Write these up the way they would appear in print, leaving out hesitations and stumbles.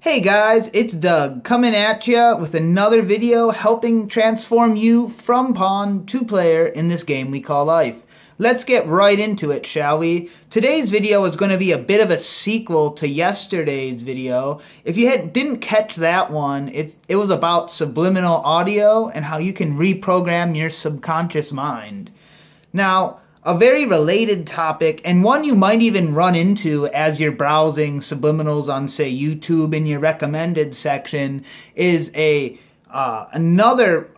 Hey guys, it's Doug coming at ya with another video helping transform you from pawn to player in this game we call life. Let's get right into it, shall we? Today's video is going to be a bit of a sequel to yesterday's video. If you didn't catch that one, it was about subliminal audio and how you can reprogram your subconscious mind. Now, a very related topic, and one you might even run into as you're browsing subliminals on, say, YouTube in your recommended section, is another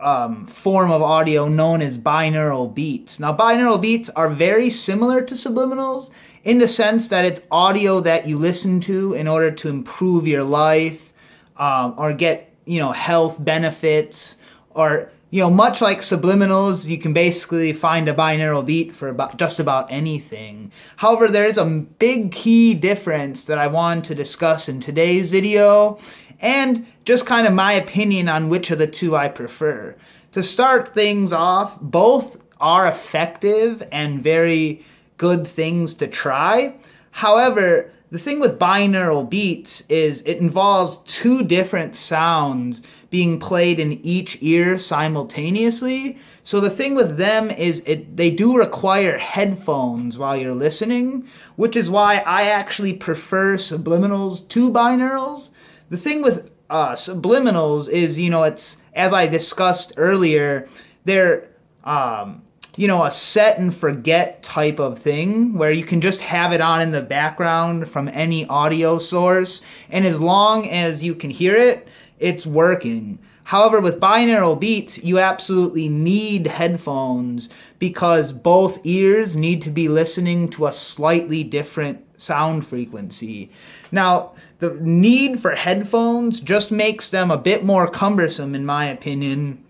form of audio known as binaural beats. Now, binaural beats are very similar to subliminals in the sense that it's audio that you listen to in order to improve your life or get, health benefits, or much like subliminals, you can basically find a binaural beat for just about anything. However, there is a big key difference that I want to discuss in today's video, and just kind of my opinion on which of the two I prefer. To start things off, both are effective and very good things to try. However, the thing with binaural beats is it involves two different sounds being played in each ear simultaneously. So the thing with them is they do require headphones while you're listening, which is why I actually prefer subliminals to binaurals. The thing with subliminals is, it's, as I discussed earlier, they're a set and forget type of thing where you can just have it on in the background from any audio source, and as long as you can hear it, it's working. However, with binaural beats, you absolutely need headphones because both ears need to be listening to a slightly different sound frequency. Now, the need for headphones just makes them a bit more cumbersome, in my opinion,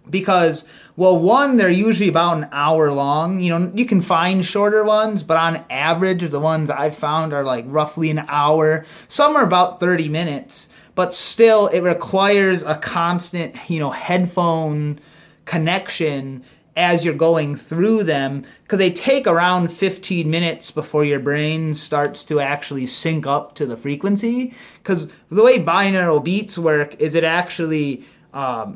because, well, one, they're usually about an hour long. You can find shorter ones, but on average, the ones I've found are like roughly an hour. Some are about 30 minutes, but still it requires a constant, headphone connection as you're going through them, because they take around 15 minutes before your brain starts to actually sync up to the frequency. Because the way binaural beats work is it actually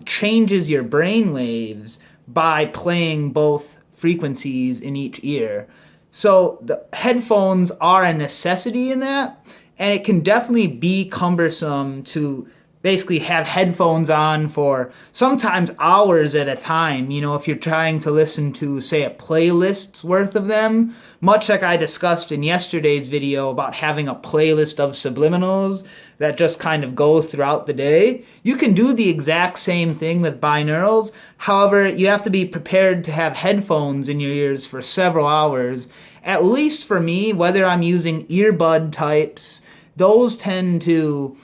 changes your brain waves by playing both frequencies in each ear. So the headphones are a necessity in that, and it can definitely be cumbersome to basically have headphones on for sometimes hours at a time, if you're trying to listen to, say, a playlist's worth of them, much like I discussed in yesterday's video about having a playlist of subliminals that just kind of go throughout the day. You can do the exact same thing with binaurals. However, you have to be prepared to have headphones in your ears for several hours. At least for me, whether I'm using earbud types, those tend to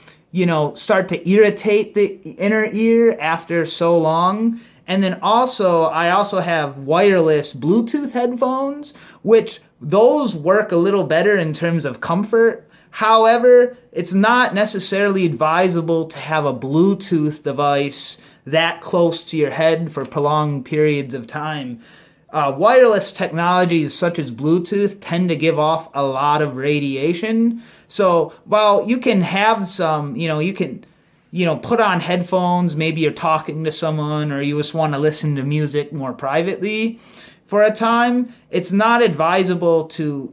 start to irritate the inner ear after so long. And then I also have wireless Bluetooth headphones, which those work a little better in terms of comfort. However, it's not necessarily advisable to have a Bluetooth device that close to your head for prolonged periods of time. Wireless technologies such as Bluetooth tend to give off a lot of radiation. So while you can have some, you can, put on headphones, maybe you're talking to someone or you just want to listen to music more privately for a time, it's not advisable to,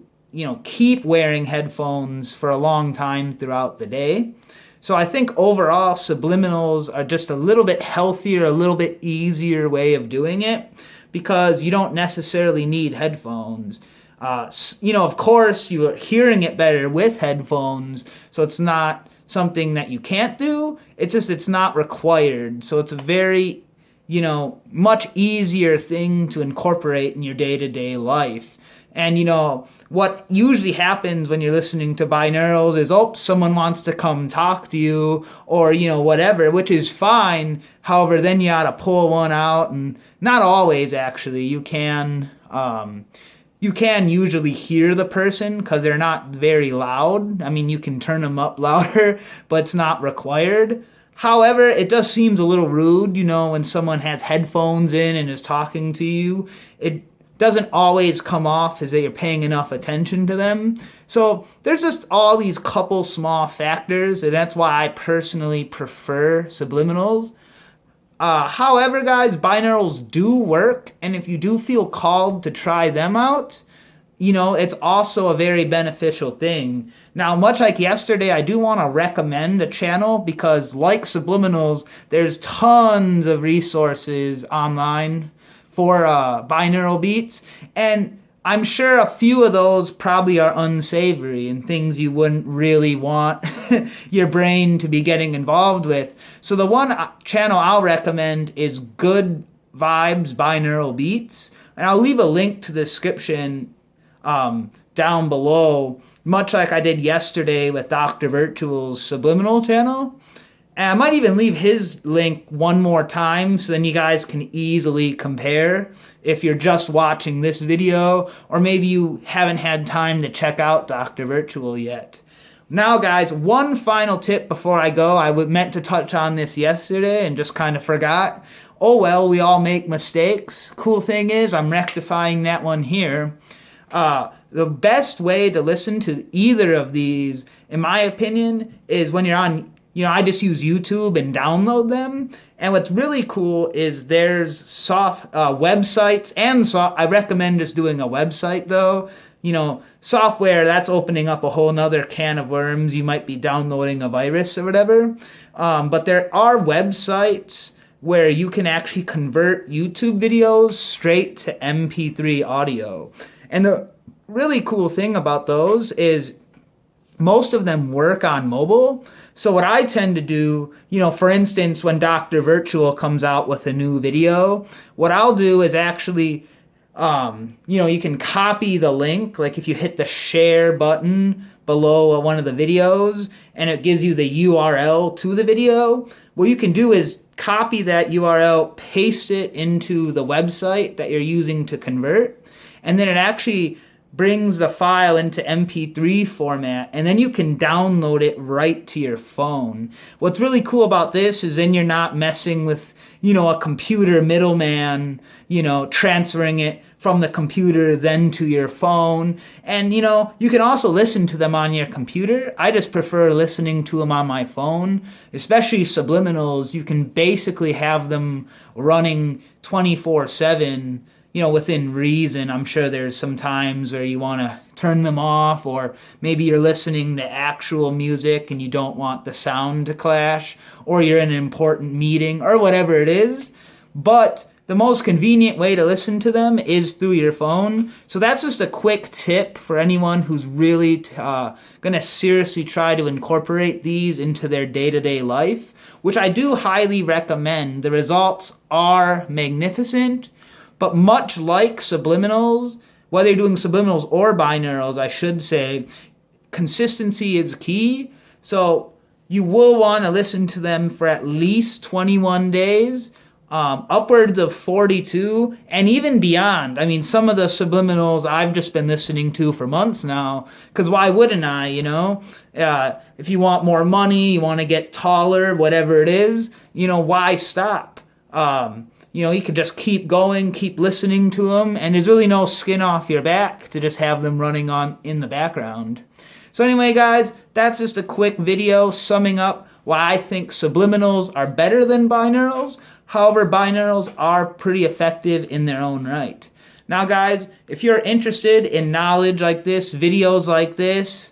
keep wearing headphones for a long time throughout the day. So I think overall subliminals are just a little bit healthier, a little bit easier way of doing it, because you don't necessarily need headphones. Of course, you're hearing it better with headphones, so it's not something that you can't do. It's just it's not required. So it's a very, much easier thing to incorporate in your day-to-day life. And, what usually happens when you're listening to binaurals is, someone wants to come talk to you or, whatever, which is fine. However, then you gotta pull one out, and not always, actually. You can usually hear the person because they're not very loud. I mean, you can turn them up louder, but it's not required. However, it just seems a little rude, when someone has headphones in and is talking to you. It doesn't always come off as that you're paying enough attention to them. So there's just all these couple small factors, and that's why I personally prefer Subliminals. However, guys, binaurals do work, and if you do feel called to try them out, it's also a very beneficial thing. Now, much like yesterday, I do want to recommend a channel because, like Subliminals, there's tons of resources online for binaural beats, and I'm sure a few of those probably are unsavory and things you wouldn't really want your brain to be getting involved with. So the one channel I'll recommend is Good Vibes Binaural Beats, and I'll leave a link to the description down below, much like I did yesterday with Dr. Virtual's Subliminal channel. And I might even leave his link one more time so then you guys can easily compare if you're just watching this video or maybe you haven't had time to check out Dr. Virtual yet. Now, guys, one final tip before I go. I meant to touch on this yesterday and just kind of forgot. Oh well, we all make mistakes. Cool thing is I'm rectifying that one here. The best way to listen to either of these, in my opinion, is when you're on, I just use YouTube and download them. And what's really cool is there's soft websites and I recommend just doing a website though. Software, that's opening up a whole nother can of worms. You might be downloading a virus or whatever. But there are websites where you can actually convert YouTube videos straight to MP3 audio. And the really cool thing about those is most of them work on mobile. So what I tend to do, for instance, when Dr. Virtual comes out with a new video, what I'll do is actually, you can copy the link. Like if you hit the share button below one of the videos and it gives you the URL to the video, what you can do is copy that URL, paste it into the website that you're using to convert, and then it actually brings the file into MP3 format, and then you can download it right to your phone. What's really cool about this is then you're not messing with, a computer middleman, transferring it from the computer then to your phone. And, you can also listen to them on your computer. I just prefer listening to them on my phone, especially Subliminals. You can basically have them running 24/7, within reason. I'm sure there's some times where you want to turn them off, or maybe you're listening to actual music and you don't want the sound to clash, or you're in an important meeting, or whatever it is. But the most convenient way to listen to them is through your phone. So that's just a quick tip for anyone who's really going to seriously try to incorporate these into their day-to-day life, which I do highly recommend. The results are magnificent. But much like Subliminals, whether you're doing Subliminals or binaurals, I should say, consistency is key. So you will want to listen to them for at least 21 days, upwards of 42, and even beyond. I mean, some of the Subliminals I've just been listening to for months now, because why wouldn't I, if you want more money, you want to get taller, whatever it is, why stop? You could just keep going, keep listening to them, and there's really no skin off your back to just have them running on in the background. So anyway, guys, that's just a quick video summing up why I think Subliminals are better than binaurals. However, binaurals are pretty effective in their own right. Now, guys, if you're interested in knowledge like this, videos like this,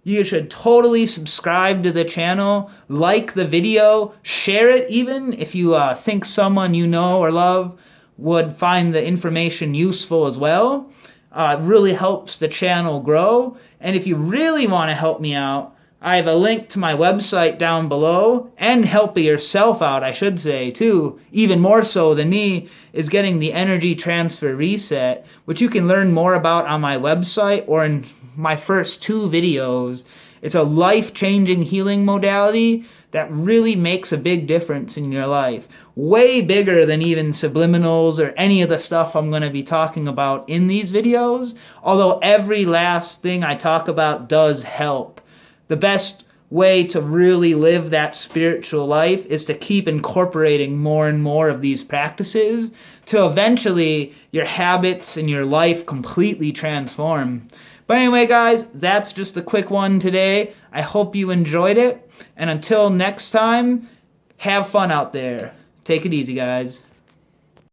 you should totally subscribe to the channel, like the video, share it even if you think someone you know or love would find the information useful as well. It really helps the channel grow. And if you really want to help me out, I have a link to my website down below, and help yourself out, I should say, too, even more so than me, is getting the energy transfer reset, which you can learn more about on my website or in my first 2 videos. It's a life-changing healing modality that really makes a big difference in your life. Way bigger than even Subliminals or any of the stuff I'm going to be talking about in these videos, although every last thing I talk about does help. The best way to really live that spiritual life is to keep incorporating more and more of these practices to eventually your habits and your life completely transform. But anyway, guys, that's just a quick one today. I hope you enjoyed it. And until next time, have fun out there. Take it easy, guys.